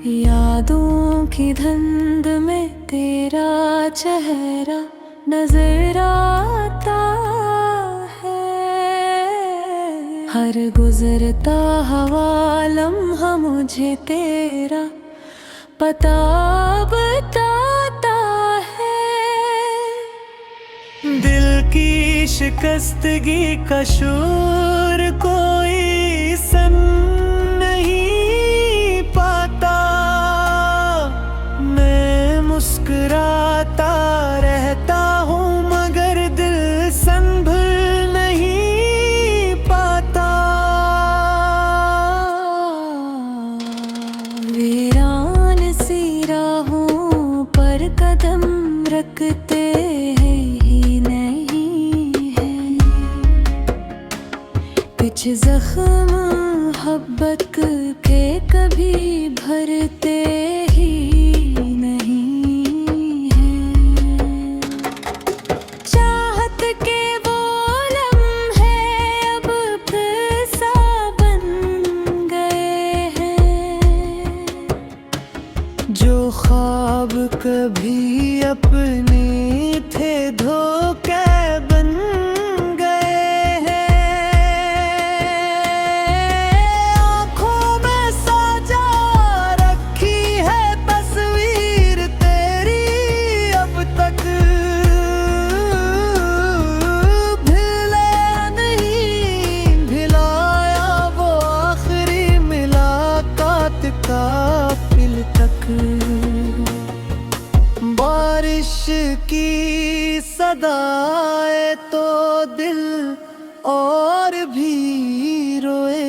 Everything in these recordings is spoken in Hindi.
यादों की धुंध में तेरा चेहरा नजर आता है। हर गुजरता हवा लम्हा मुझे तेरा पता बताता है। दिल की शिकस्तगी का शोर कोई सुन नहीं पाता। मैं मुस्कुराता रहता हूँ मगर दिल संभल नहीं पाता। वीरान सी राहों पर कदम रखते ही नहीं है। कुछ जख्म मोहब्बत के कभी भरते ही नहीं हैं। चाहत के वो लम्हे अब फिर सा बन गए हैं। जो ख्वाब कभी अपने थे धोखे बन गए हैं। आँखों में साजा रखी है तस्वीर तेरी अब तक भूले नहीं भुलाया वो आखिरी मुलाकात का पल तक। बारिश की सदाए तो दिल और भी रोए।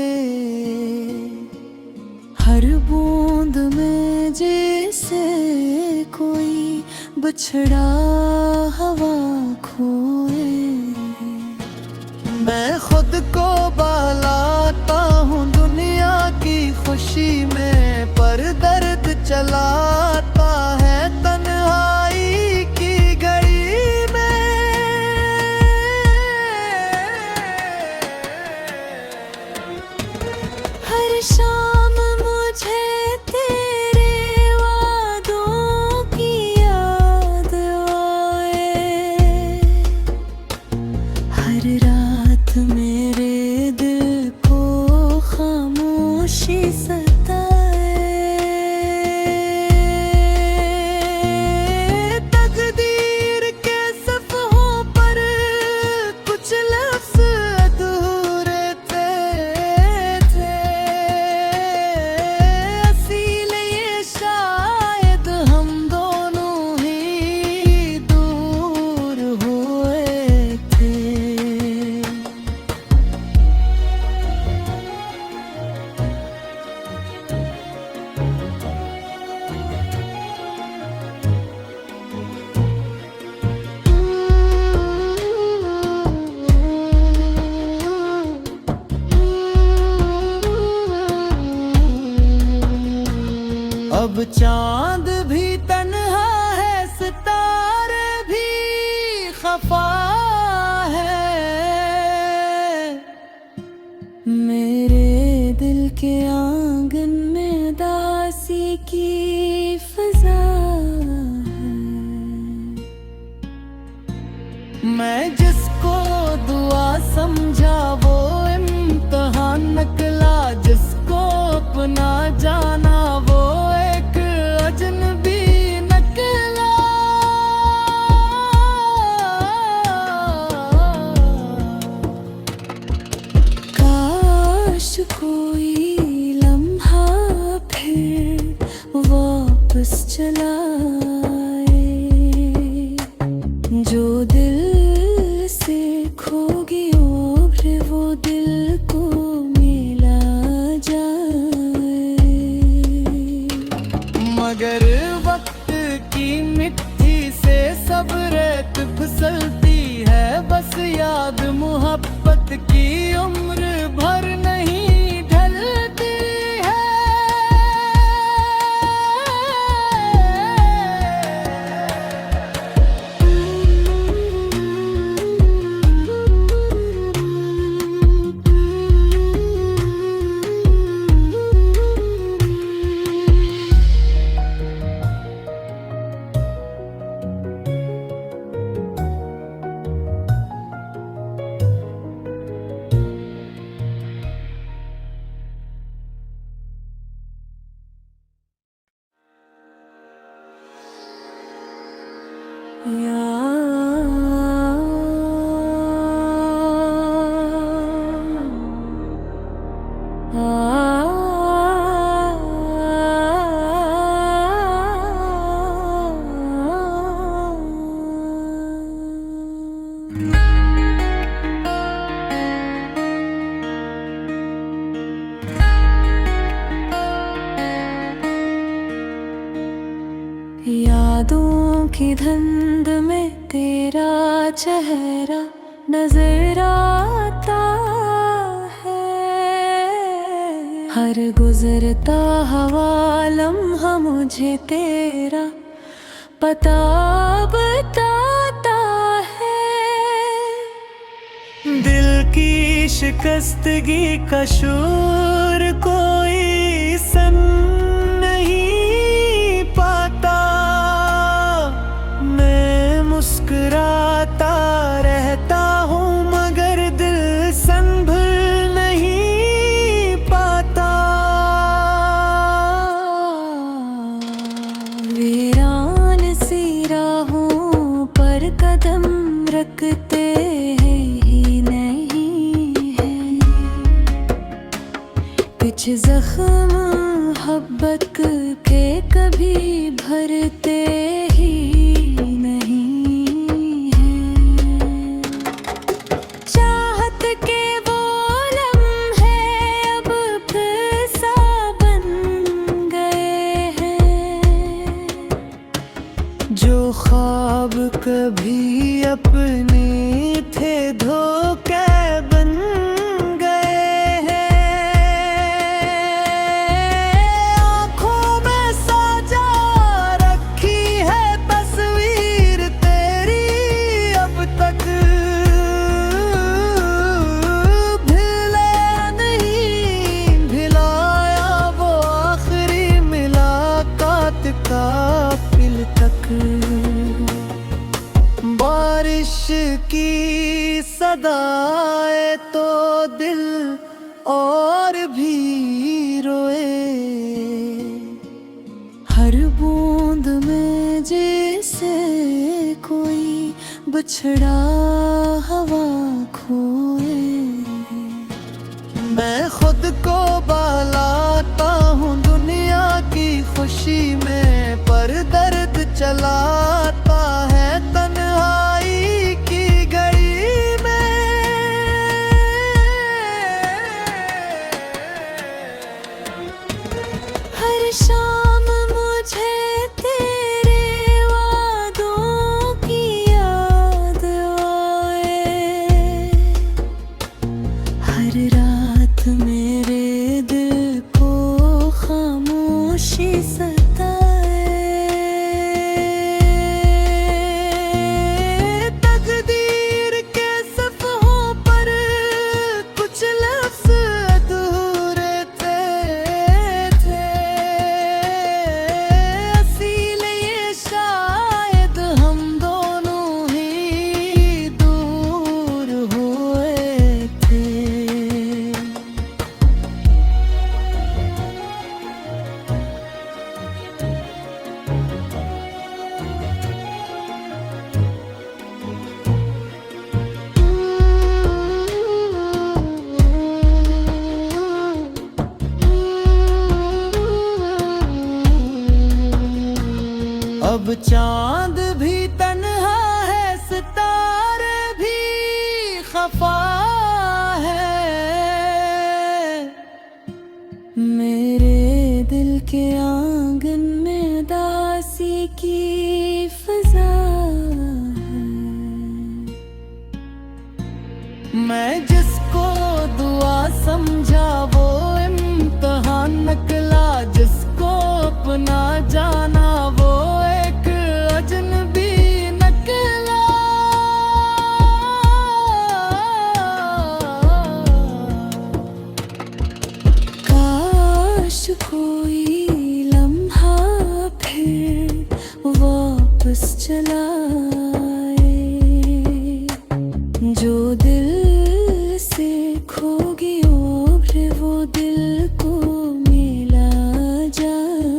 हर बूंद में जैसे कोई बिछड़ा हवा खोए। मैं खुद को बहलाता हूँ दुनिया की खुशी में, पर दर्द चलाता है तन्हाई की घड़ी में। हर शाम मुझे तेरे वादों की याद आए। हर रात मेरे दिल को खामोशी सताए। तकदीर के सफ़हों पर कुछ लफ्ज़ अधूरे थे। इसीलिए शायद हम दोनों ही दूर हुए थे। अब चांद भी तन्हा है, सितारे भी खफा है। मेरे दिल के आंगन में दासी की फिजा है। मैं जिसको दुआ समझा वो इम्तिहान निकला। जिसको अपना जाना वो एक अजनबी निकला। काश कोई लम्हा फिर वापस चला आए। जो दिल से खो गई उम्र वो दिल को मिला जाए। मगर वक्त की उम्र भर नहीं ढलती है। यादों की धुंध में तेरा चेहरा नजर आता है। हर गुजरता हवा लम्हा मुझे तेरा पता बताता है। दिल की शिकस्तगी का शोर कोई सन नहीं पाता। मैं मुस्कुराता रहता हूँ मगर दिल संभल नहीं पाता। वीरान सी राहों पर कदम रखते ही नहीं है। कुछ जख्म मोहब्बत के कभी भरते ही नहीं हैं। चाहत के वो लम्हे अब फिर सा बन गए हैं। जो ख्वाब कभी अपने थे धोखे बन गए हैं। आँखों में साजा रखी है तस्वीर तेरी अब तक भूले नहीं भिलाया वो आखिरी मुलाकात का फिर तक। बारिश की सदाए तो दिल और भी रोए। हर बूंद में जैसे कोई बछड़ा हवा खोए। मैं खुद को बहलाता हूँ दुनिया की खुशी में पर दर्द चलाता है तन्हाई की घड़ी में। हर शाम मुझे तेरे वादों की याद आए। हर रात मेरे दिल को खामोशी सताए। तकदीर के सफ़हों पर कुछ लफ्ज़ अधूरे थे। इसीलिए शायद हम दोनों ही दूर हुए थे। अब चांद भी तन्हा है सितारे भी खफा है। मेरे दिल के आंगन में दासी की फजा है। मैं जिसको कुछ कोई लम्हा फिर वापस चला आए, जो दिल से खो गई उम्र वो दिल को मिला जाए।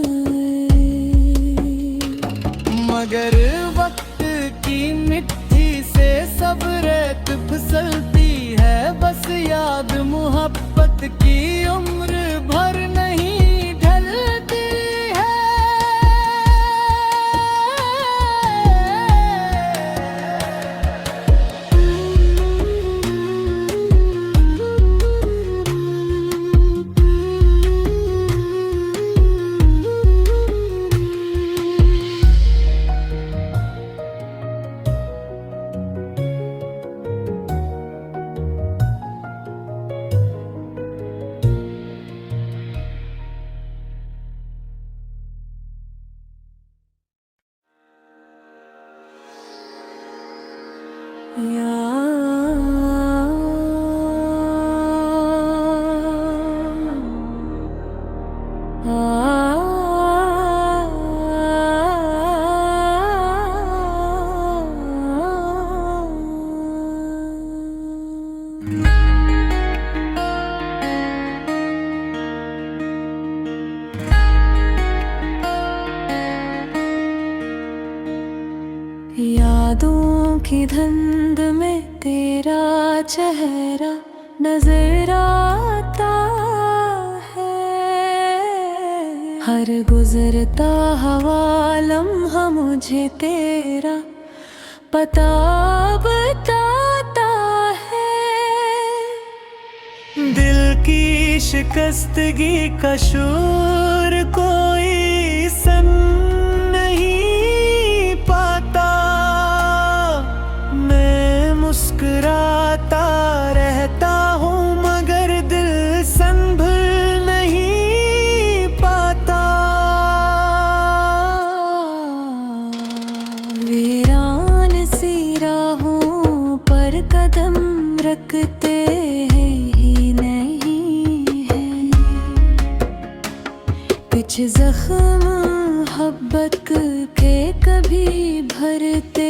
मगर वक्त की मिट्टी से सब रेत फिसलती है, बस याद मोहब्बत की उम्र भर नहीं ढलती है। यादों की धुंध में तेरा चेहरा नजर आता है, हर गुजरता हवा लम्हा मुझे तेरा पता बताता है। दिल की शिकस्तगी का शोर कोई सुन नहीं पाता, मैं मुस्कुराता रहता हूँ मगर दिल संभल नहीं पाता। वीरान सी राहों पर कदम रखते ही नहीं है, कुछ जख्म मोहब्बत के कभी भरते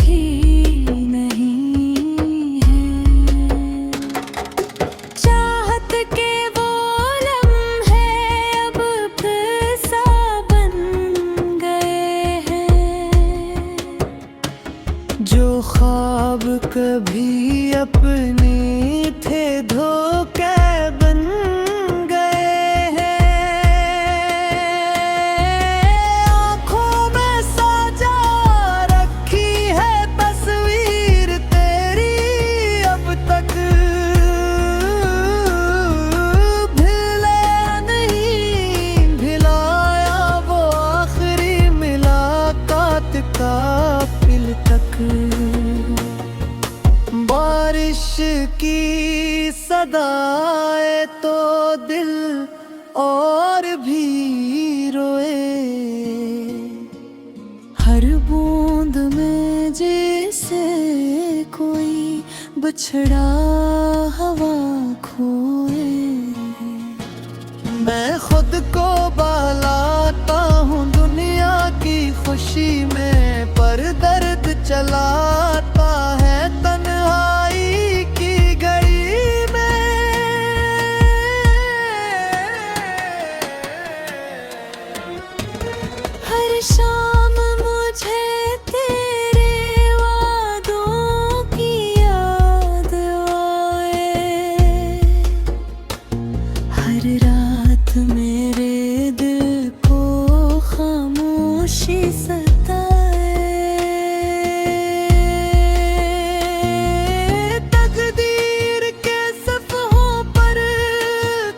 ही नहीं हैं। चाहत के वो लम्हे अब फिर सा बन गए हैं, जो ख्वाब कभी अपने थे धोखे बन गए हैं। आँखों में साजा रखी है तस्वीर तेरी, अब तक भूले नहीं भुलाया वो आखिरी मुलाकात का पल तक। बारिश की सदाए तो दिल और भी रोए, हर बूंद में जैसे कोई बछड़ा हवा खोए। मैं खुद को बहलाता हूँ दुनिया की खुशी में, पर दर्द चलाता है तन्हाई की घड़ी में। हर शाम मुझे तेरे वादों की याद आए, हर रात मेरे दिल को खामोशी सताए। तकदीर के सफ़हों पर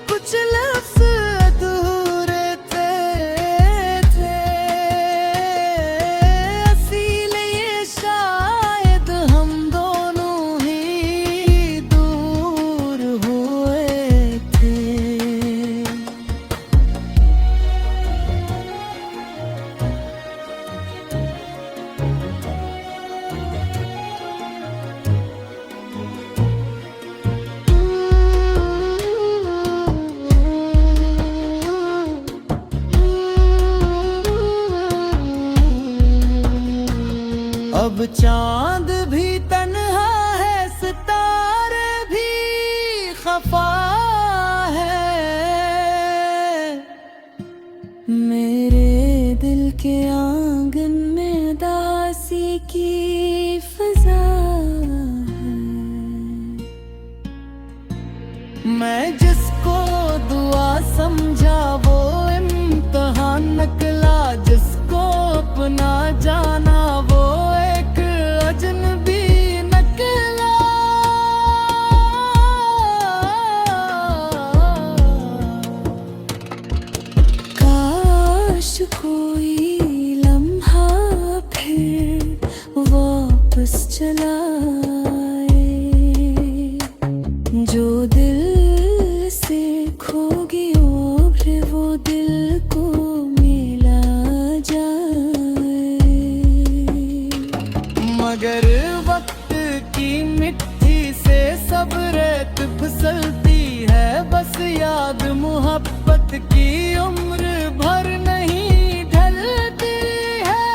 कुछ लफ्ज़ अधूरे थे, चांद भी तन्हा है, सितारे भी खफा है। मेरे दिल के आंगन में दासी की फजा है। मैं जिसको दुआ समझा वो इम्तिहान निकला, जिसको अपना जाना वो एक अजनबी निकला। काश कोई लम्हा फिर वापस चला आए, जो दिल से खो गई उम्र वो दिल को मिला जाए। मगर वक्त की मिट्टी से सब रेत फिसलती है, बस याद मोहब्बत की उम्र भर नहीं ढलती है।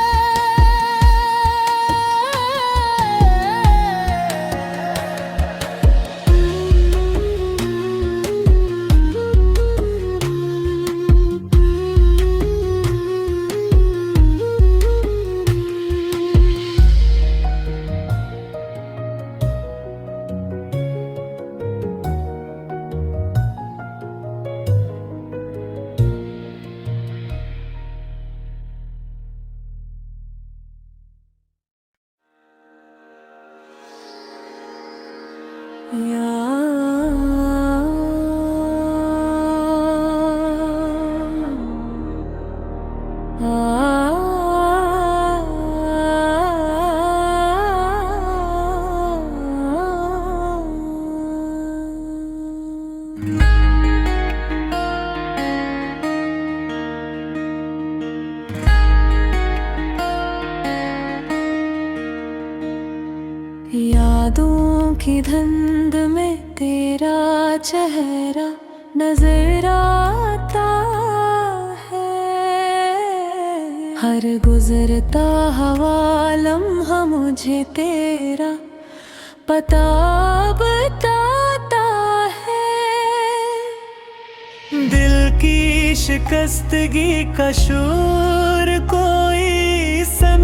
यादों की धुंध में तेरा चेहरा नजर आता है। हर गुजरता हवा लम्हा मुझे तेरा पता बताता है। दिल की शिकस्तगी का शोर कोई सन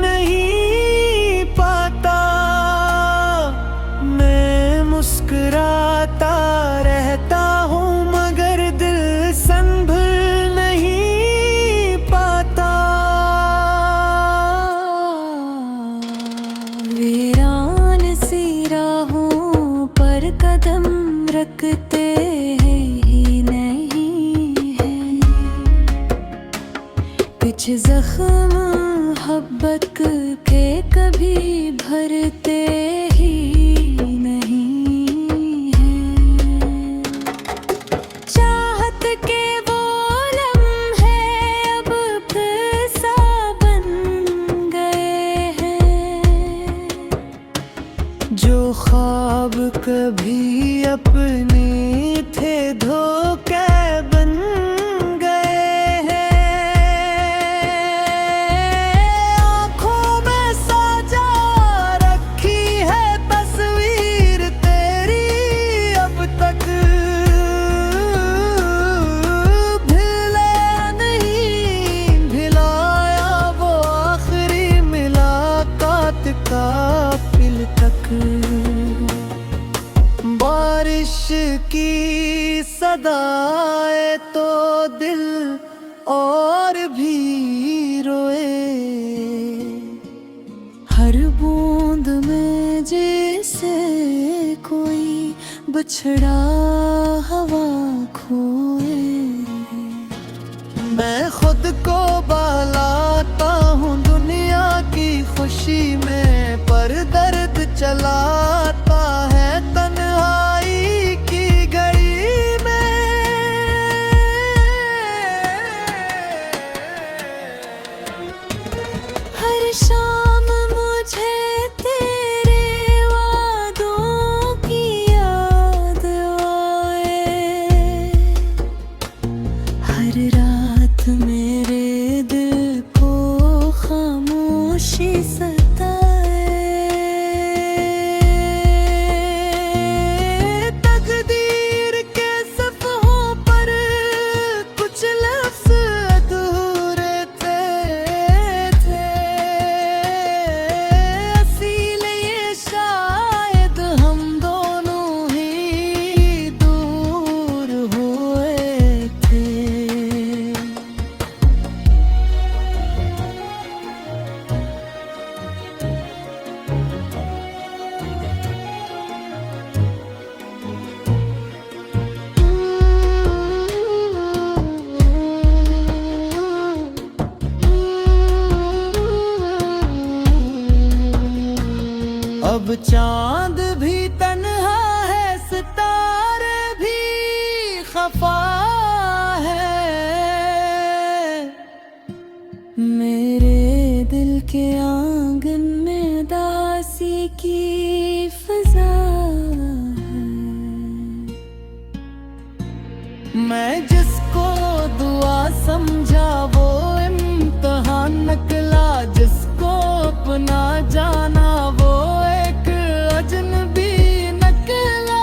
नहीं पाता। मैं मुस्कुराता रहता हूँ मगर दिल संभल नहीं पाता। वीरान सी राहों पर कदम रखते ही नहीं है, कुछ जख्म मोहब्बत के कभी भरते ही नहीं है। चाहत के वो लम्हे अब फिजा बन गए हैं, जो ख्वाब कभी अपने थे धोखे बन गए हैं। आँखों में साजा रखी है तस्वीर तेरी, अब तक भूले नहीं भिलाया वो आखिरी मुलाकात का फिर तक। बारिश की सदाए तो दिल और भी रोए, हर बूंद में जैसे कोई बछड़ा हवा खोए। मैं खुद को बहलाता हूँ दुनिया की खुशी में, पर दर्द चलाता है तन्हाई की घड़ी में। हर शाम मुझे तेरे वादों की याद आए, हर रात मेरे दिल को खामोशी सताए। अब चांद भी तन्हा है, सितारे भी खफा है। मेरे दिल के आंगन में दासी की फिजा है। मैं जिसको दुआ समझा वो इम्तिहान निकला, जिसको अपना जाना वो एक अजनबी निकला।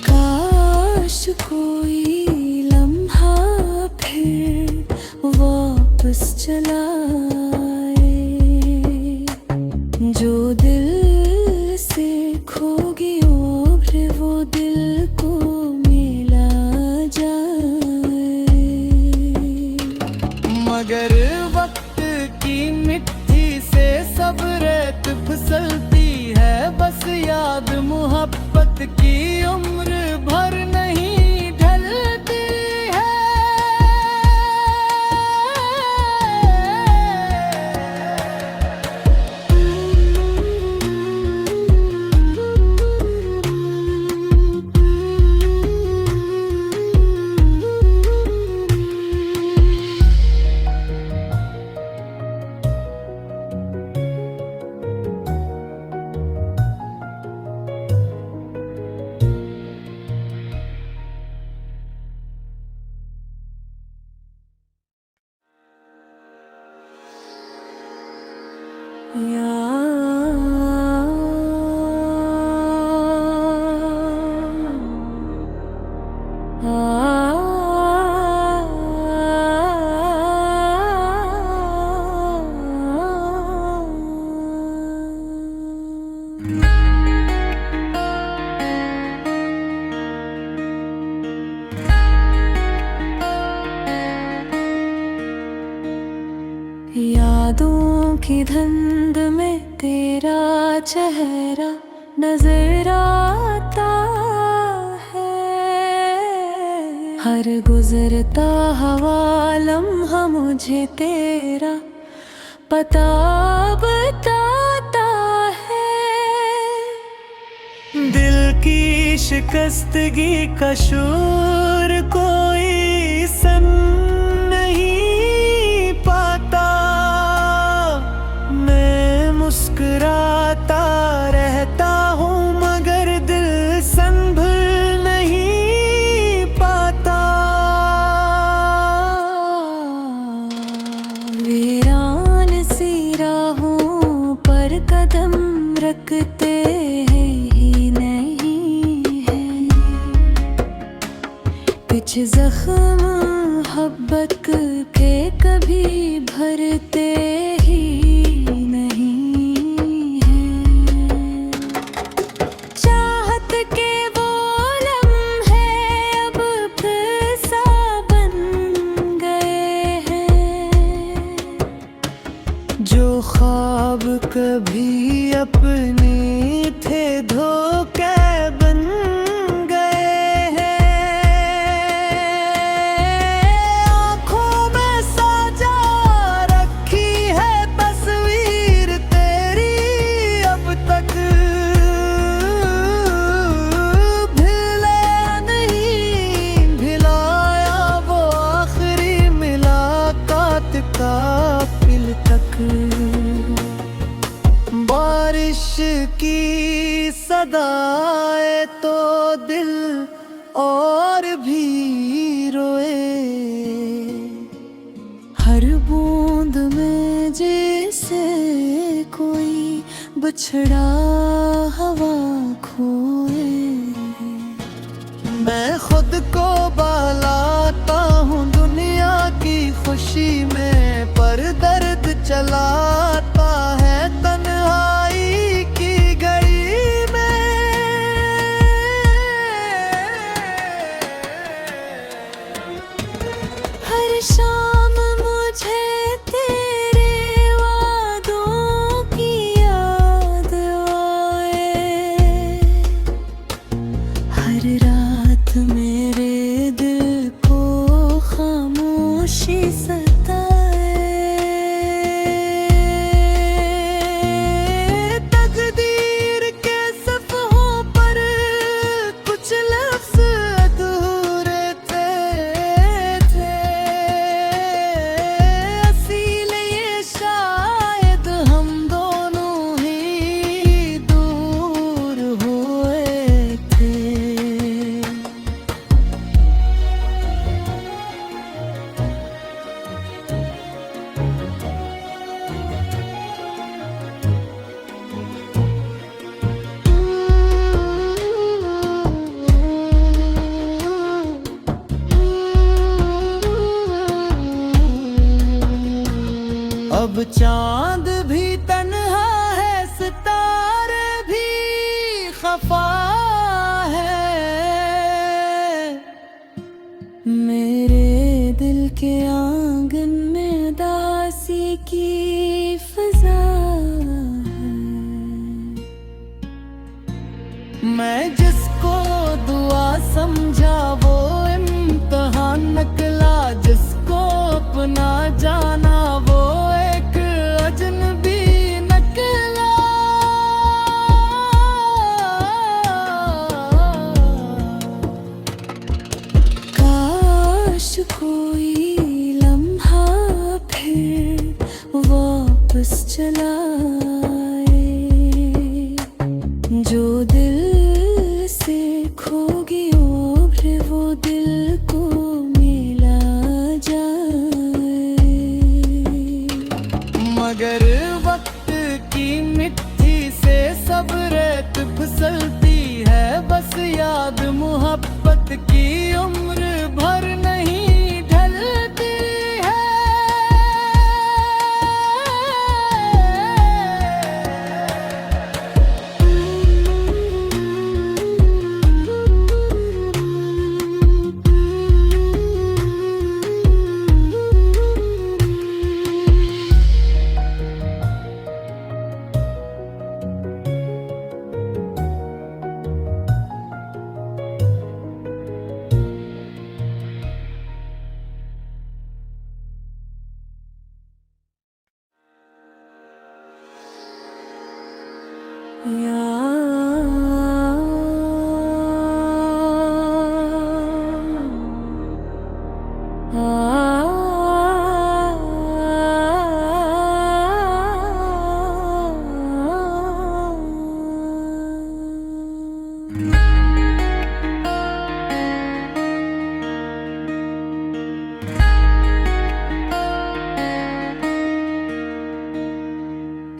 काश कोई लम्हा फिर वापस चला आए, जो दिल से खो गई उम्र वो दिल को मिला जाए। मगर वक्त की मिट्टी से सब रेत फिसलती है, बस याद मोहब्बत की उम्र भर नहीं ढलती है। यादों की धुंध में तेरा चेहरा नजर आता है, हर गुजरता हवा लम्हा मुझे तेरा पता बताता है। दिल की शिकस्तगी का शोर कोई सुन नहीं पाता, मैं मुस्कुराता रहता हूँ मगर दिल संभल नहीं पाता। वीरान सी राहों पर कदम रखते ही नहीं है, कुछ जख्म मोहब्बत के कभी भरते ही नहीं है। चाहत के वो लम्हे अब फिजा बन गए हैं, जो ख्वाब कभी अपने थे धोखे बन गए हैं। आँखों में सजा रखी है तस्वीर तेरी, अब तक भूले नहीं भिलाया वो आखिरी मुलाकात का फिर तक। बारिश की सदाए तो दिल और भी रोए, हर बूंद में जैसे कोई बिछड़ा हवा खोए। मैं खुद को बहलाता हूँ दुनिया की खुशी में, पर दर्द चलाता है तन्हाई की घड़ी में। हर शाम मुझे तेरे वादों की याद आए, हर रात मेरे दिल को खामोशी सताए। चांद भी तन्हा है, सितारे भी खफा है। मेरे दिल के आंगन में उदासी की फिजा है। मैं जिसको दुआ समझा वो इम्तिहान निकला, जिसको अपना जाना वो एक अजनबी निकला। काश कोई लम्हा फिर वापस चला आए, जो दिल से खो गई उम्र वो दिल को मिला जाए। मगर वक्त की मिट्टी से सब रेत फिसलती है, बस याद मोहब्बत की उम्र भर नहीं ढलती है।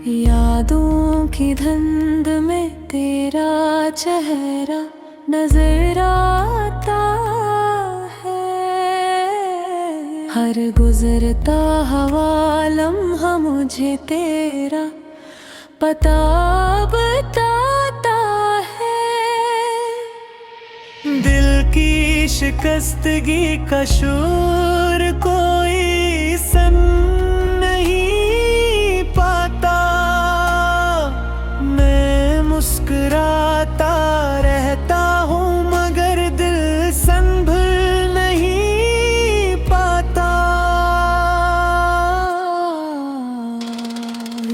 यादों की धुंध में तेरा चेहरा नजर आता है। हर गुजरता हवा लम्हा मुझे तेरा पता बताता है। दिल की शिकस्तगी का शोर कोई सुन नहीं पाता। मैं मुस्कुराता रहता हूँ मगर दिल संभल नहीं पाता।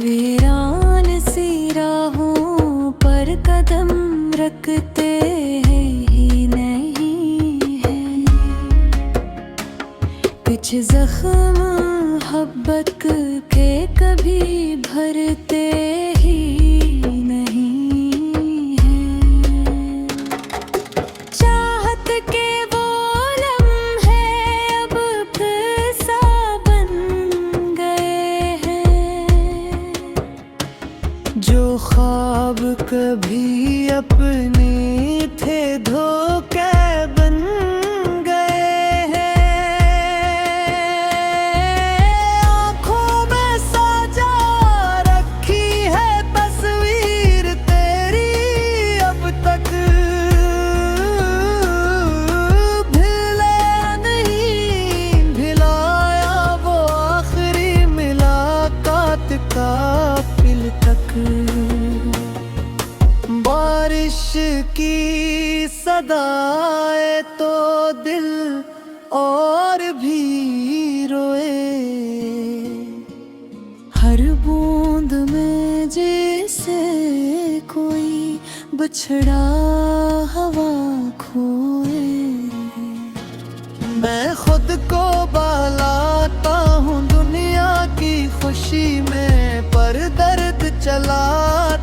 वीरान सी राहों पर कदम रखते ही नहीं है, कुछ जख्म मोहब्बत के कभी भरते ही नहीं है। चाहत के वो लम्हे अब किस्सा बन गए हैं, जो ख्वाब कभी अपने थे धोखे बन गए हैं। आँखों में साजा रखी है तस्वीर तेरी, अब तक भूले नहीं भिलाया वो आखिरी मुलाकात का फिर तक। बारिश की सदाए तो दिल और भी रोए, हर बूंद में जैसे कोई बिछड़ा हवा खोए। मैं खुद को बहलाता हूँ दुनिया की खुशी में, पर दर्द चलाता